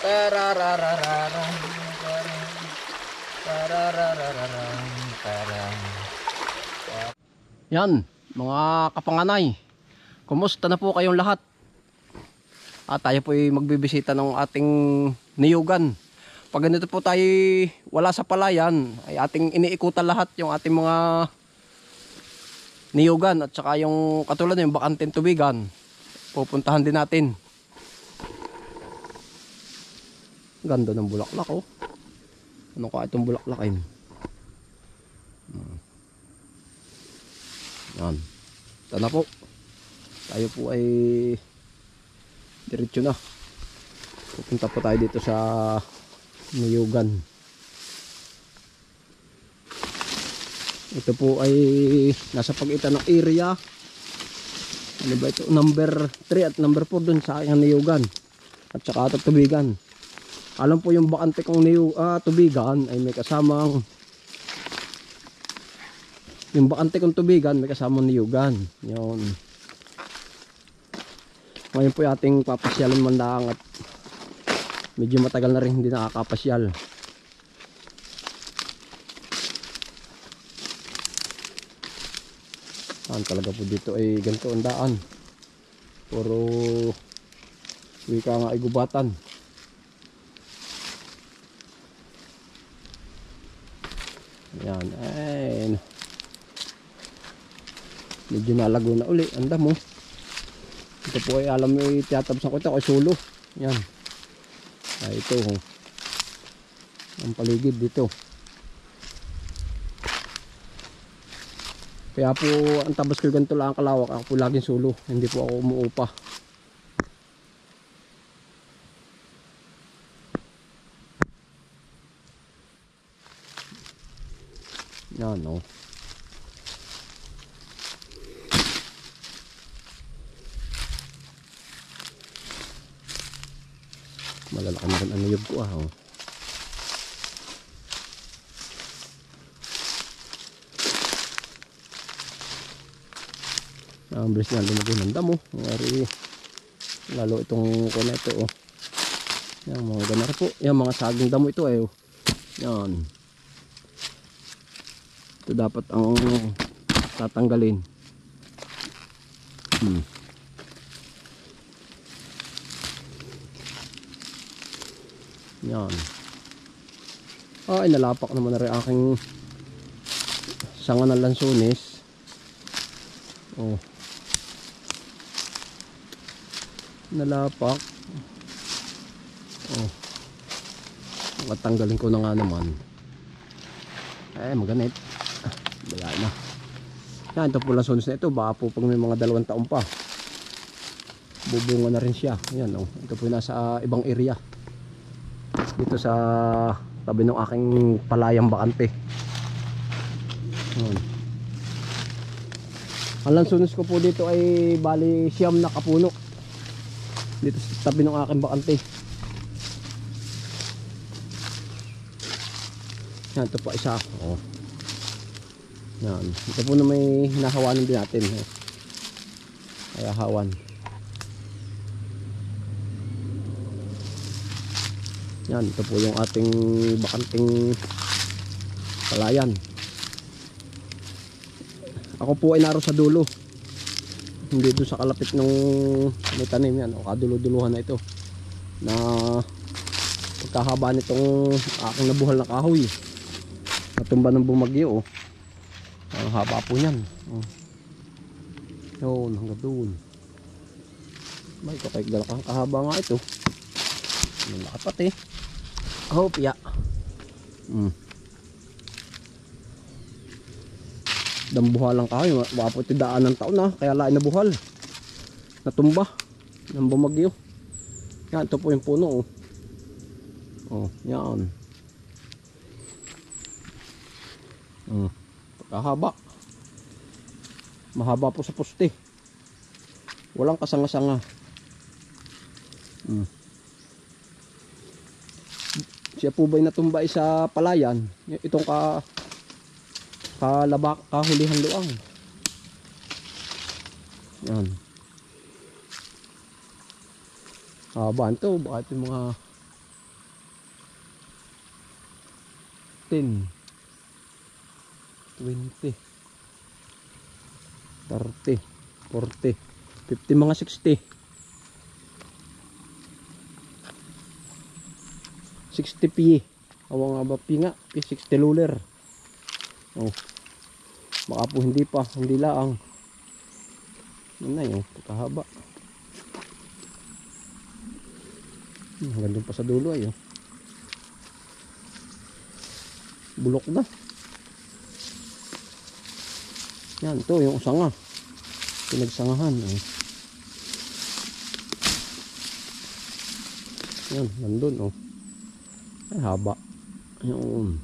Tarararararang, tarararararang, tarang. Yan, mga kapanganay. Kumusta na po kayong lahat? At tayo po ay magbibisita ng ating niyugan. Pag ganito po tayo wala sa palayan, ay ating iniikutan lahat yung ating mga niyugan at saka yung katulad yung bakanteng tubigan. Pupuntahan din natin. Ganda ng bulaklak oh. Ano ka itong bulaklakin? Yan. Ito na po. Tayo po ay diretso na. Pupunta po tayo dito sa niyugan. Ito po ay nasa pagitan ng area. Ano ba ito? Number 3 at number 4 dun sa aking niyugan. At saka ito tubigan. Alam po yung bakante kong tubigan ay may kasamang yung bakante kong tubigan may kasamang niyugan. Yun. Ngayon po yung ating papasyalan man lang at medyo matagal na rin hindi nakakapasyal. Talaga po dito ay ganito ang daan. Puro wika nga ay gubatan. Yan, ay medyo nalago na uli ang damo. Ito po ay alam mo itiyatabsan ko ito ay sulo. Yan. Ay ito ho. Ang paligid dito. Kaya po ang tabas ko ganito lang kalawak. Ako po laging sulo. Hindi po ako umuupa. Yan o. Malalaki na rin ang niyog ko ah. Oh. Ang bilis na lumagay ng damo. Lalo itong kuna ito oh. Yan mga ganar po. Yan mga saging damo ito eh. Oh. Yan. Ito dapat ang tatanggalin. Yan. Ay nalapak naman na rin aking sanga ng lansones. Oh. Nalapak. Oh. Matanggalin ko na nga naman. Maganit. Wala na. Yan, ito po lansones na ito. Baka po pag may mga 2 taon pa bubunga na rin siya. Yan oh. Ito po nasa ibang area. Dito sa tabi ng aking palayang bakante. Ang lansones ko po dito ay bali siyam na kapuno. Dito sa tabi ng aking bakante. Yan, ito po isa. Oh. Yan. Ito po na may hinahawanan din natin. Kaya hawan. Yan, ito po yung ating bakanting palayan. Ako po ay naroon sa dulo. Hindi doon sa kalapit ng may tanim yan. O kadulo-duluhan na ito. Na pagkahaba nitong aking nabuhal na kahoy. Natumba ng bumagyo. Ang haba po niyan. Yun, hanggang doon. May kakaigalakang kahaba nga ito. Nalakat eh. Oh, piya. Dambuhalang kahoy, wapo ito daan ng taon na, kaya lain na buhal. Natumba ng bumagyo. Yan, ito po yung puno. Oh, yan. Pagkahaba. Mahaba po sa poste. Walang kasanga-sanga. Siya po ba'y natumbay sa palayan? Itong kahulihan luang. Yan. Habaan to. Baka ito mga 15, 20, 30, 40, 50, mga 60. 60 pi. Awang nga ba pi nga? Pi 60 luler. Oh. Baka po hindi pa, hindi laang. Yan na yung pagkahaba. Hanggang pa sa dulo ay oh. Bulok na. Yan to yung sanga. Pinagsangahan eh. Yan, nandun oh. Ay haba. Yung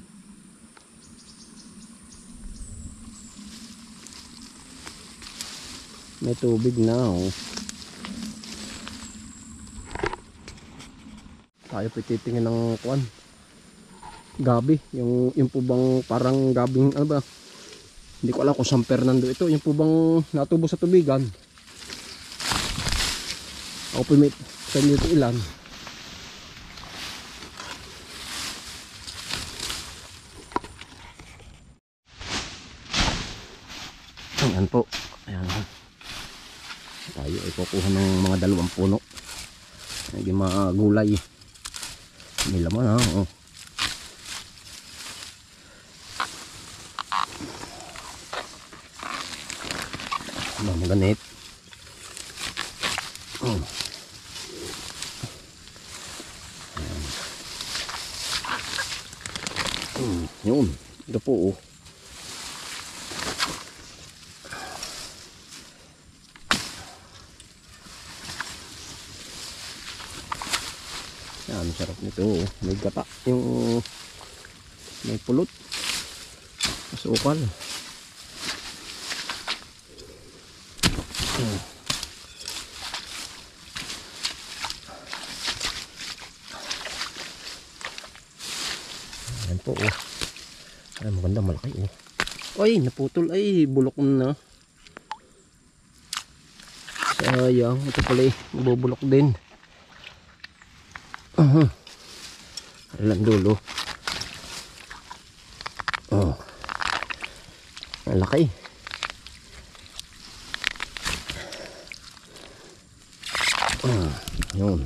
may tubig na oh. Tayo po titingin ng kuan. Gabi, yung po bang parang gabing ano ba? Hindi ko alam kung San Fernando ito, yung po bang natubo sa tubigan. Ako po may sa dito ilan. Ayan po. Ayan. Tayo ay kukuha ng mga 2 puno. Hindi mga gulay. May laman ha. Oh. Mga ganit. Oh. Yun. Ito po oh. Yan, sarap nito. May gata. Yung may pulot. Masukal. Yan po oh. Ay maganda, malaki oh. Ay naputol, ay bulok na. Sayang, ito pala eh, bubulok din. Alam dulo. Oh. Ang laki. Yun.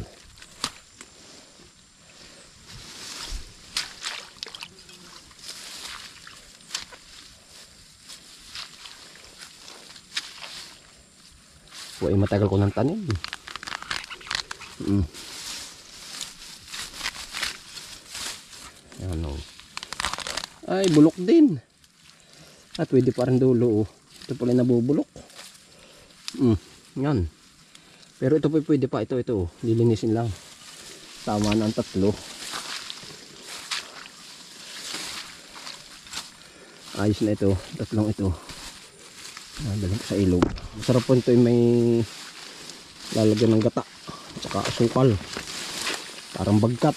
Ay matagal ko ng tanim. Ano? Ay bulok din. At pwede pa rin dulo oh. Ito pala nabubulok. Yan. Pero ito po pwede pa, ito oh. Lilinisin lang. Tama na ang 3. Ayos na ito, 3 ito. Daling ko sa ilog. Masarap po ito yung may lalagyan ng gata at saka asukal. Parang bagkat.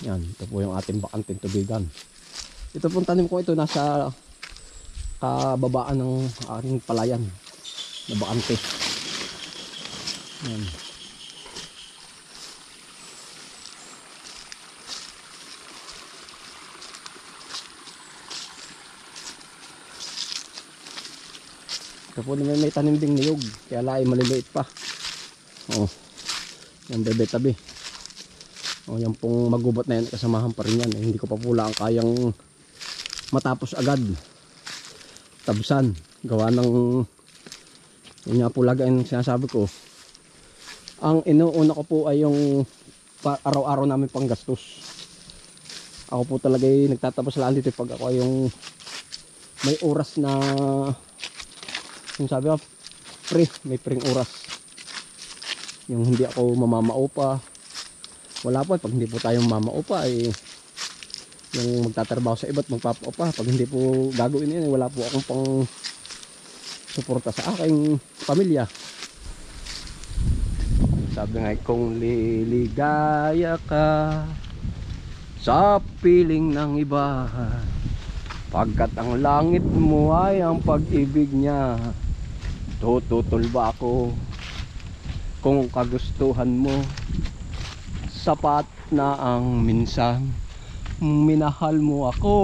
Yan, ito po yung ating bakanting tubigan. Ito pong tanim ko ito nasa kababaan ng aking palayan na bakante. Yan. Ito po may tanim ding niyog, kaya laay maliliit pa. Oh, yung bebe tabi. Oh, yan pong magubat na yan, kasamahan pa rin yan. Eh, hindi ko pa pula ang kayang matapos agad. Tabsan. Gawa ng yun nga po lagi ang sinasabi ko. Ang inuuna ko po ay yung araw-araw namin pang gastos. Ako po talaga nagtatapos lang dito pag ako yung may oras na yung sabi ko, may pring oras. Yung hindi ako mamamaupa. Wala po, pag hindi po tayong mamaupa ay yung magtatrabaho sa iba't magpapaupa. Pag hindi po gagawin yan, wala po akong pang suporta sa aking pamilya. Sabi nga, kung liligaya ka sa piling ng iba, pagkat ang langit mo ay ang pag-ibig niya, tututol ba ako kung kagustuhan mo sapat na ang minsan minahal mo ako.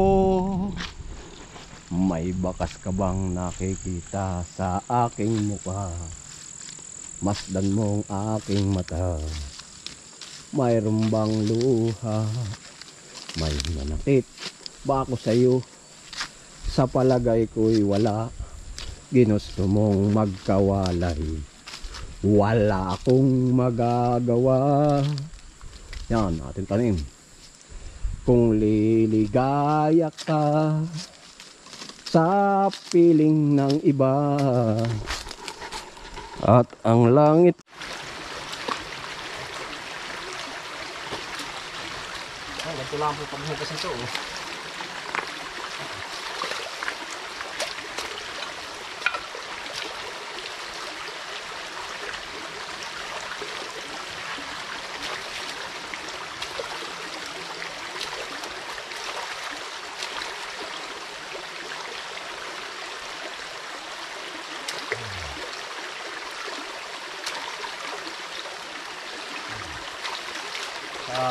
May bakas ka bang nakikita sa aking mukha? Masdan mong aking mata. Mayroon bang luha? May nanakit ba ako sa'yo? Sa palagay ko'y wala. Ginusto mong magkawalay. Wala akong magagawa. Yan, ating tanim. Kung liligaya ka sa piling ng iba at ang langit. Ay, ganito lang po paghugas nito.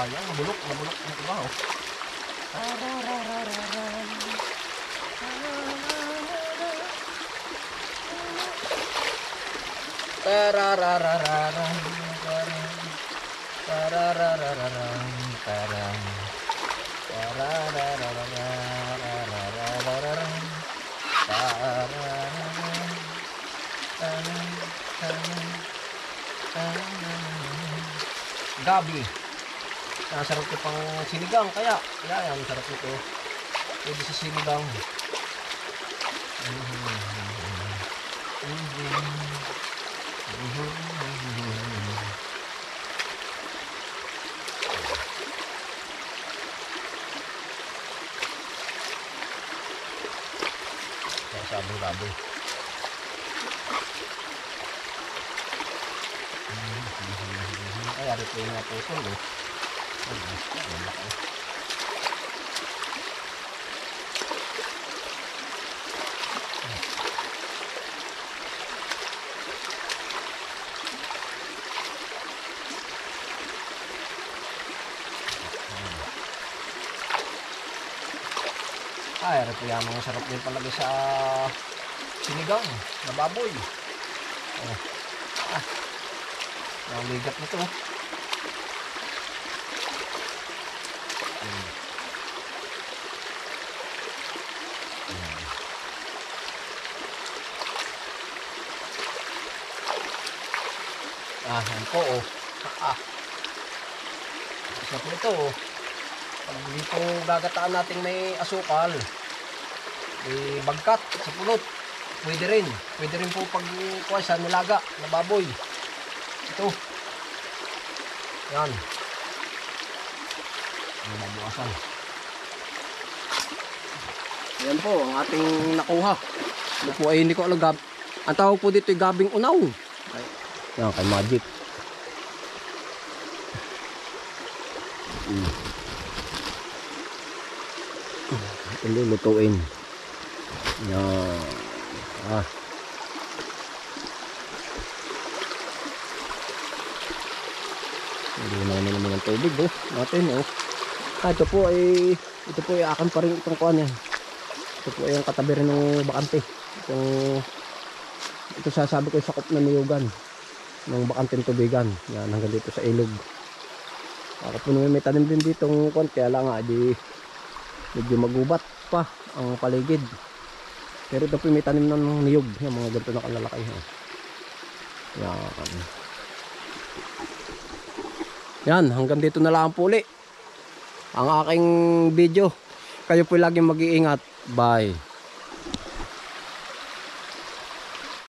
Yan, nabulok ng iba, oh. Gabi. Sarap ko pang sinigang, kaya yan, sarap nito. Pwede sa sinigang. Sabong gabi. Ay, ari po yung mga puso, eh. Ay, ito yan mga sarap din palagi sa sinigang na baboy. Ang ligat nito. Yan po, oh. Isa po ito, oh. Pag dito gagataan natin may asukal, may bagkat sa pulot, pwede rin po pag kuha sa nilaga na baboy. Ito yan ang mabukasan. Yan po ang ating nakuha. Ito po ay hindi ko alam, ang tawag po dito ay gabing unaw. Yan kay Magic. Lulutuin. Yan. Hindi naman ng tubig, oh. Natin, oh. Ito po ay akin pa rin itong kuan yan. Ito po ay ang katabi rin ng bakante. Ito sasabi ko sakop na niyugan ng bakanteng tubigan. Yan, hanggang dito sa ilog. Ako po naman may tanim din dito ng kuan, kaya lang nga di medyo magubat pa ang paligid. Pero ito po may tanim ng niyog. Yan, mga ganito na kalalaki. Yan. Yan, hanggang dito na lang po ulit ang aking video. Kayo po laging mag-iingat. Bye.